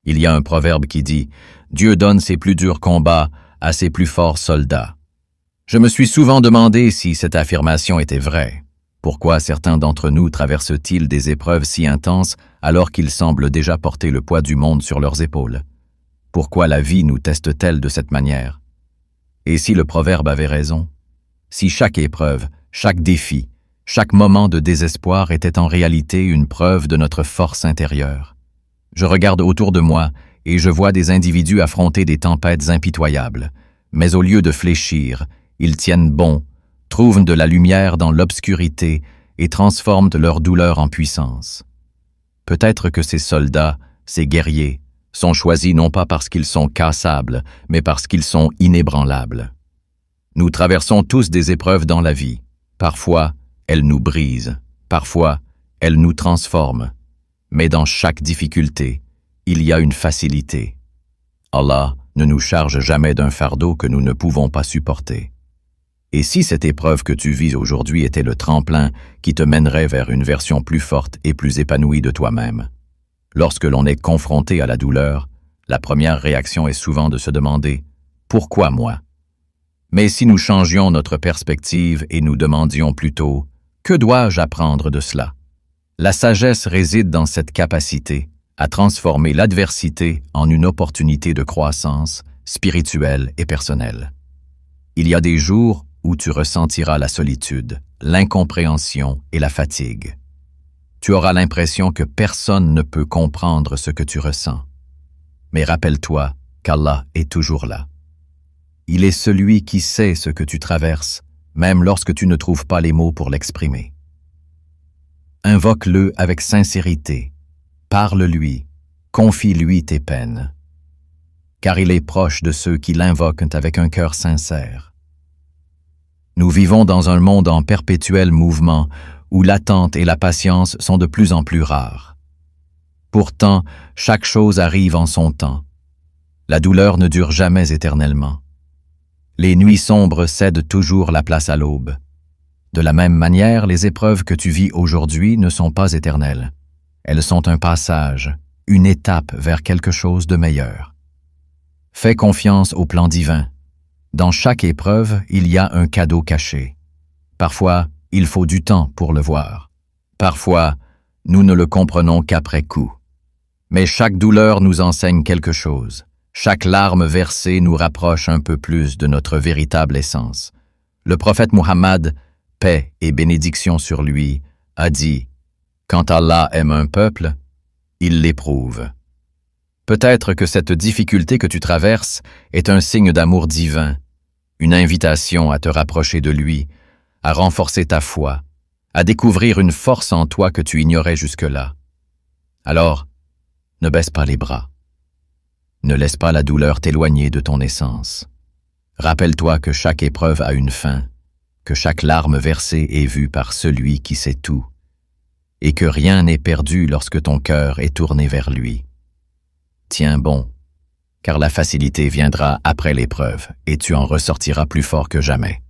Il y a un proverbe qui dit « Dieu donne ses plus durs combats à ses plus forts soldats ». Je me suis souvent demandé si cette affirmation était vraie. Pourquoi certains d'entre nous traversent-ils des épreuves si intenses alors qu'ils semblent déjà porter le poids du monde sur leurs épaules? Pourquoi la vie nous teste-t-elle de cette manière? Et si le proverbe avait raison? Si chaque épreuve, chaque défi, chaque moment de désespoir était en réalité une preuve de notre force intérieure? Je regarde autour de moi et je vois des individus affronter des tempêtes impitoyables, mais au lieu de fléchir, ils tiennent bon, trouvent de la lumière dans l'obscurité et transforment leur douleur en puissance. Peut-être que ces soldats, ces guerriers, sont choisis non pas parce qu'ils sont cassables, mais parce qu'ils sont inébranlables. Nous traversons tous des épreuves dans la vie. Parfois, elles nous brisent, parfois, elles nous transforment. Mais dans chaque difficulté, il y a une facilité. Allah ne nous charge jamais d'un fardeau que nous ne pouvons pas supporter. Et si cette épreuve que tu vis aujourd'hui était le tremplin qui te mènerait vers une version plus forte et plus épanouie de toi-même? Lorsque l'on est confronté à la douleur, la première réaction est souvent de se demander « Pourquoi moi ?» Mais si nous changions notre perspective et nous demandions plutôt « Que dois-je apprendre de cela ?» La sagesse réside dans cette capacité à transformer l'adversité en une opportunité de croissance spirituelle et personnelle. Il y a des jours où tu ressentiras la solitude, l'incompréhension et la fatigue. Tu auras l'impression que personne ne peut comprendre ce que tu ressens. Mais rappelle-toi qu'Allah est toujours là. Il est celui qui sait ce que tu traverses, même lorsque tu ne trouves pas les mots pour l'exprimer. Invoque-le avec sincérité, parle-lui, confie-lui tes peines, car il est proche de ceux qui l'invoquent avec un cœur sincère. Nous vivons dans un monde en perpétuel mouvement où l'attente et la patience sont de plus en plus rares. Pourtant, chaque chose arrive en son temps. La douleur ne dure jamais éternellement. Les nuits sombres cèdent toujours la place à l'aube. De la même manière, les épreuves que tu vis aujourd'hui ne sont pas éternelles. Elles sont un passage, une étape vers quelque chose de meilleur. Fais confiance au plan divin. Dans chaque épreuve, il y a un cadeau caché. Parfois, il faut du temps pour le voir. Parfois, nous ne le comprenons qu'après coup. Mais chaque douleur nous enseigne quelque chose. Chaque larme versée nous rapproche un peu plus de notre véritable essence. Le prophète Muhammad, paix et bénédiction sur lui, a dit « Quand Allah aime un peuple, il l'éprouve ». Peut-être que cette difficulté que tu traverses est un signe d'amour divin, une invitation à te rapprocher de lui, à renforcer ta foi, à découvrir une force en toi que tu ignorais jusque-là. Alors, ne baisse pas les bras. Ne laisse pas la douleur t'éloigner de ton essence. Rappelle-toi que chaque épreuve a une fin, que chaque larme versée est vue par celui qui sait tout, et que rien n'est perdu lorsque ton cœur est tourné vers lui. Tiens bon, car la facilité viendra après l'épreuve et tu en ressortiras plus fort que jamais.